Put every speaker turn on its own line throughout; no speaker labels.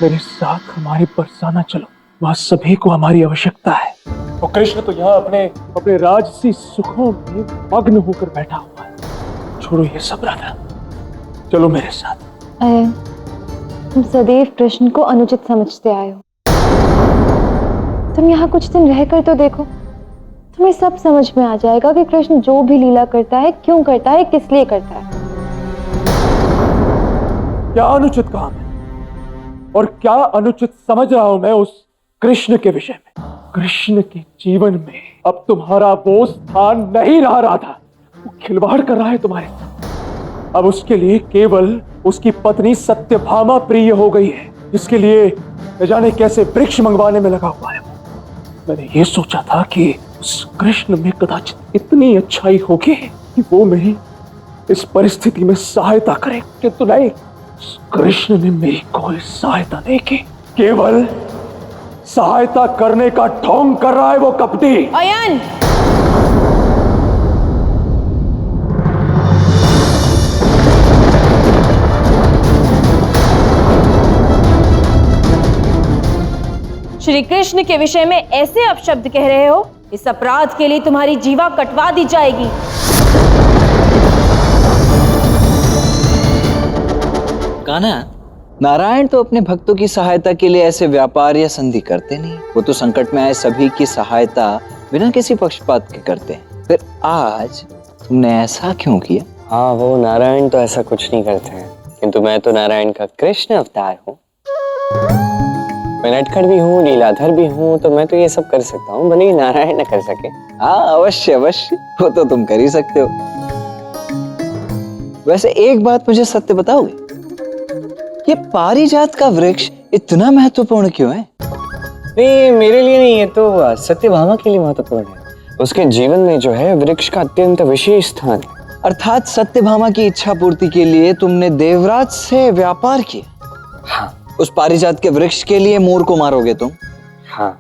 मेरे साथ हमारे बरसाना चलो, वहां सभी को हमारी आवश्यकता है। और कृष्ण तो यहाँ अपने अपने राजसी सुखों में मग्न होकर बैठा हुआ है। छोड़ो ये सब राधा, चलो मेरे साथ।
अयन, तुम सदैव कृष्ण को अनुचित समझते आए हो। तुम यहाँ कुछ दिन रहकर तो देखो, तुम्हें सब समझ में आ जाएगा कि कृष्ण जो भी लीला करता है, क्यों करता है, किस लिए करता है।
क्या अनुचित काम है और क्या अनुचित समझ रहा हूं मैं उस कृष्ण के विषय में? कृष्ण के जीवन में अब तुम्हारा वो स्थान नहीं रहा राधा। वो खिलवाड़ कर रहा है तुम्हारे साथ। अब उसके लिए केवल उसकी पत्नी सत्यभामा प्रिय हो गई है, जिसके लिए न जाने कैसे वृक्ष मंगवाने में लगा हुआ है। मैंने ये सोचा था कि उस कृष्ण में कदाचित इतनी अच्छाई होगी कि वो मेरी इस परिस्थिति में सहायता करे, किंतु नहीं, कृष्ण ने मेरी कोई सहायता नहीं की। केवल सहायता करने का ढोंग कर रहा है वो कपटी।
अयन,
श्री कृष्ण के विषय में ऐसे अपशब्द कह रहे हो, इस अपराध के लिए तुम्हारी जीवा कटवा दी जाएगी।
कान्हा, नारायण तो अपने भक्तों की सहायता के लिए ऐसे व्यापार या संधि करते नहीं। वो तो संकट में आए सभी की सहायता बिना किसी पक्षपात के करते हैं। फिर आज तुमने ऐसा क्यों किया?
हाँ, वो नारायण तो ऐसा कुछ नहीं करते हैं, किंतु मैं तो नारायण का कृष्ण अवतार हूँ। मैं नटखट भी हूँ, लीलाधर भी हूँ, तो मैं तो ये सब कर सकता हूँ, भले ही नारायण न कर सके।
हाँ, अवश्य अवश्य, वो तो तुम कर ही सकते हो। वैसे एक बात मुझे सत्य बताओगे, ये पारिजात का वृक्ष इतना महत्वपूर्ण क्यों है?
नहीं, मेरे लिए नहीं, ये तो सत्यभामा के लिए महत्वपूर्ण है। उसके जीवन में जो है वृक्ष का अत्यंत विशेष स्थान है।
अर्थात सत्यभामा की इच्छा पूर्ति के लिए तुमने देवराज से व्यापार किया।
हाँ।
उस पारिजात के वृक्ष के लिए मोर को मारोगे तुम?
हाँ।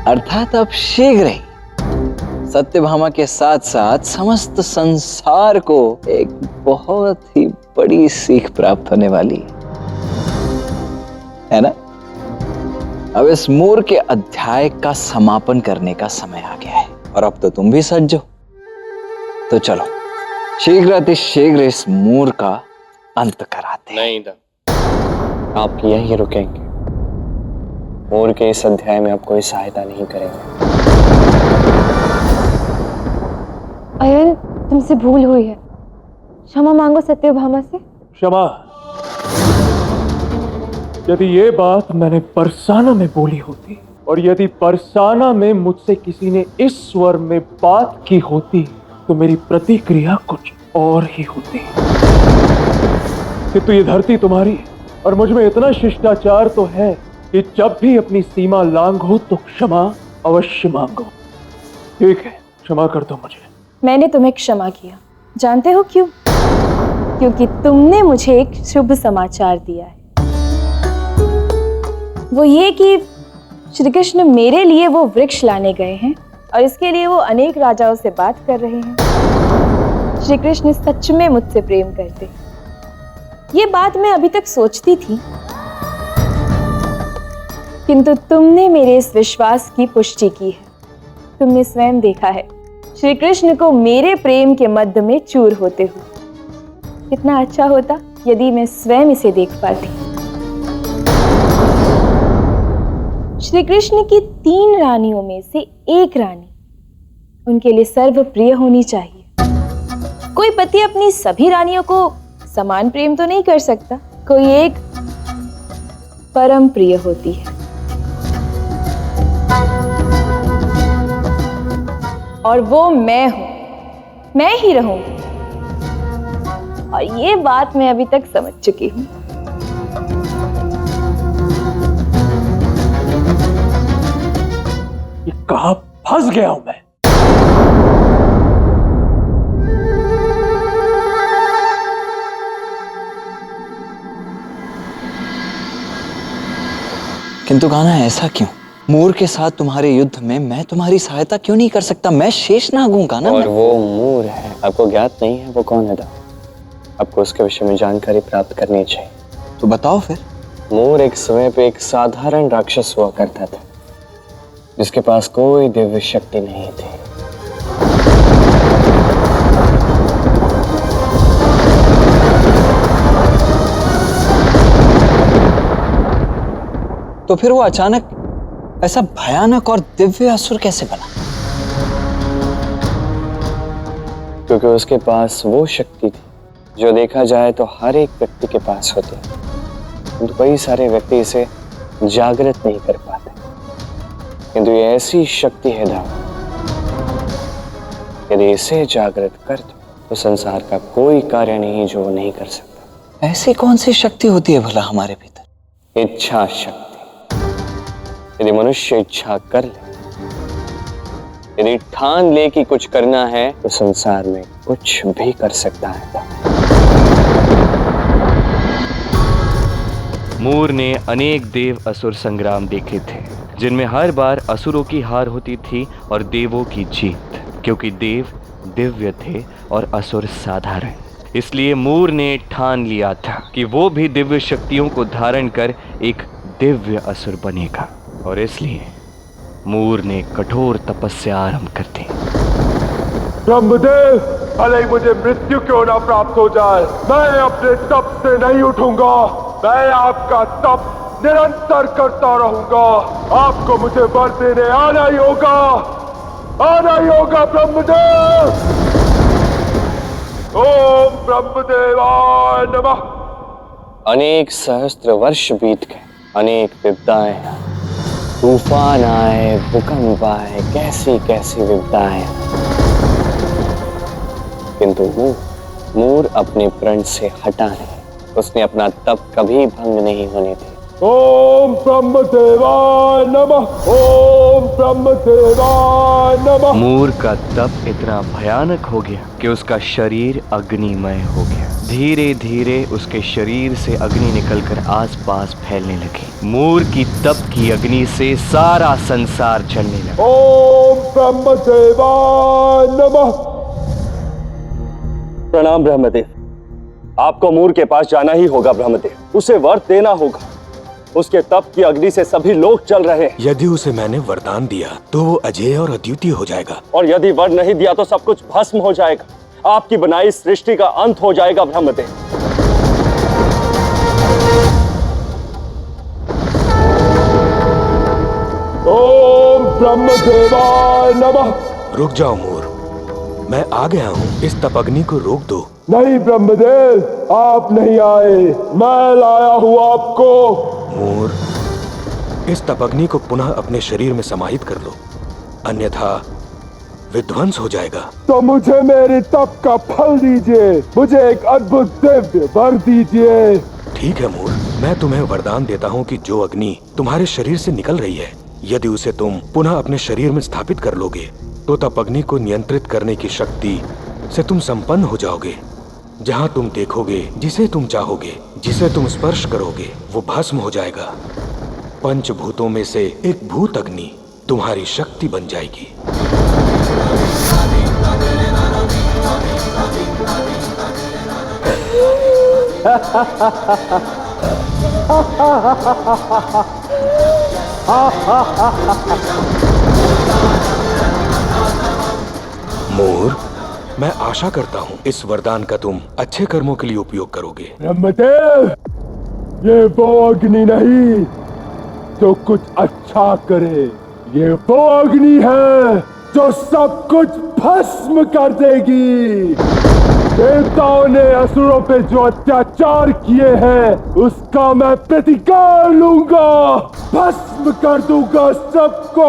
अर्थात अब शीघ्र ही सत्यभामा के साथ साथ समस्त संसार को एक बहुत ही बड़ी सीख प्राप्त होने वाली है ना? अब इस मोर के अध्याय का समापन करने का समय आ गया है और अब तो तुम भी सज्ज हो। तो चलो शीघ्र अतिशीघ्र इस मोर का अंत कराते हैं।
नहीं, आप यहीं रुकेंगे। मोर के इस अध्याय में आप कोई सहायता नहीं करेंगे।
अयन, तुमसे भूल हुई है, क्षमा मांगो सत्यभामा से।
क्षमा? यदि ये बात मैंने बरसाना में बोली होती और यदि बरसाना में मुझसे किसी ने इस स्वर में बात की होती तो मेरी प्रतिक्रिया कुछ और ही होती। कि तो ये धरती तुम्हारी है और मुझ में इतना शिष्टाचार तो है कि जब भी अपनी सीमा लांघो तो क्षमा अवश्य मांगो। ठीक है, क्षमा कर दो मुझे।
मैंने तुम्हें क्षमा किया, जानते हो क्यों? क्योंकि तुमने मुझे एक शुभ समाचार दिया है। वो ये कि श्री कृष्ण मेरे लिए वो वृक्ष लाने गए हैं और इसके लिए वो अनेक राजाओं से बात कर रहे हैं। श्री कृष्ण सच में मुझसे प्रेम करते हैं। ये बात मैं अभी तक सोचती थी, किंतु तुमने मेरे इस विश्वास की पुष्टि की है। तुमने स्वयं देखा है श्री कृष्ण को मेरे प्रेम के मध्य में चूर होते हुए। कितना अच्छा होता यदि मैं स्वयं इसे देख पाती। श्री कृष्ण की 3 रानियों में से एक रानी उनके लिए सर्वप्रिय होनी चाहिए। कोई पति अपनी सभी रानियों को समान प्रेम तो नहीं कर सकता, कोई एक परम प्रिय होती है और वो मैं हूं, मैं ही रहूंगी। और ये बात मैं अभी तक समझ चुकी हूं।
ये कहां फंस गया हूं मैं?
किंतु कान्हा, ऐसा क्यों? मोर के साथ तुम्हारे युद्ध में मैं तुम्हारी सहायता क्यों नहीं कर सकता? मैं शेषनाग हूं कान्हा।
और वो मोर है, आपको ज्ञात नहीं है वो कौन है? आपको उसके विषय में जानकारी प्राप्त करनी चाहिए।
तो बताओ फिर।
मोर एक समय पे एक साधारण राक्षस हुआ करता था, जिसके पास कोई दिव्य शक्ति नहीं थी।
तो फिर वो अचानक ऐसा भयानक और दिव्य असुर कैसे बना?
क्योंकि उसके पास वो शक्ति थी जो देखा जाए तो हर एक व्यक्ति के पास होती है, किंतु कई सारे व्यक्ति इसे जागृत नहीं कर पाते। किंतु ये ऐसी शक्ति है दाऊ, यदि इसे जागृत कर दो तो संसार का कोई कार्य नहीं जो वो नहीं कर सकता।
ऐसी कौन सी शक्ति होती है भला हमारे भीतर?
इच्छा शक्ति। यदि मनुष्य इच्छा कर ले, यदि ठान ले कि कुछ करना है, तो संसार में कुछ भी कर सकता है।
मोर ने अनेक देव असुर संग्राम देखे थे, जिनमें हर बार असुरों की हार होती थी और देवों की जीत, क्योंकि देव दिव्य थे और असुर साधारण। इसलिए मोर ने ठान लिया था कि वो भी दिव्य शक्तियों को धारण कर एक दिव्य असुर बनेगा, और इसलिए मोर ने कठोर तपस्या आरंभ कर दी।
ब्रह्मदेव, भले ही मुझे मृत्यु क्यों ना प्राप्त हो जाए, मैं अपने तप से नहीं उठूंगा। मैं आपका तप निरंतर करता रहूंगा। आपको मुझे वर देने आना ही होगा, आना ही होगा ब्रह्मदेव। ओम ब्रह्मदेवाय नमः।
अनेक सहस्त्र वर्ष बीत गए, अनेक विपदाएं, तूफान आए, भूकंप आए, कैसी कैसी विपदाएं, किंतु मोर अपने प्रण से हटा नहीं। उसने अपना तप कभी भंग नहीं होने दिया।
ओम ब्रह्मदेवाय नमः, ओम ब्रह्मदेवाय नमः।
मोर का तप इतना भयानक हो गया कि उसका शरीर अग्निमय हो गया। धीरे धीरे उसके शरीर से अग्नि निकलकर आसपास फैलने लगी। मोर की तप की अग्नि से सारा संसार जलने लगा।
ओम ब्रह्मदेवाय नमः।
प्रणाम ब्रह्मदेव। आपको मोर के पास जाना ही होगा ब्रह्मदेव, उसे वर देना होगा। उसके तप की अग्नि से सभी लोग जल रहे हैं।
यदि उसे मैंने वरदान दिया तो वो अजेय और अद्वितीय हो जाएगा,
और यदि वर नहीं दिया तो सब कुछ भस्म हो जाएगा। आपकी बनाई सृष्टि का अंत हो जाएगा ब्रह्मदेव।
ओम ब्रह्मदेवाय नमः।
रुक जाओ मोर, मैं आ गया हूँ। इस तपअग्नि को रोक दो।
नहीं ब्रह्मदेव, आप नहीं आए, मैं लाया हूँ आपको।
मोर, इस तपअग्नि को पुनः अपने शरीर में समाहित कर लो, अन्यथा विध्वंस हो जाएगा।
तो मुझे मेरे तप का फल दीजिए, मुझे एक अद्भुत दिव्य वर दीजिए।
ठीक है मोर, मैं तुम्हें वरदान देता हूँ कि जो अग्नि तुम्हारे शरीर से निकल रही है, यदि उसे तुम पुनः अपने शरीर में स्थापित कर लोगे तो तपअग्नि को नियंत्रित करने की शक्ति से तुम संपन्न हो जाओगे। जहाँ तुम देखोगे, जिसे तुम चाहोगे, जिसे तुम स्पर्श करोगे, वो भस्म हो जाएगा। पंचभूतों में से एक भूत अग्नि तुम्हारी शक्ति बन जाएगी। मोर, मैं आशा करता हूँ इस वरदान का तुम अच्छे कर्मों के लिए उपयोग करोगे।
ब्रह्मदेव, ये वो अग्नि नहीं जो कुछ अच्छा करे, ये वो अग्नि है जो सब कुछ भस्म कर देगी। देवताओं ने असुरों पे जो अत्याचार किए हैं, उसका मैं प्रतिकार लूंगा, भस्म कर दूंगा सबको।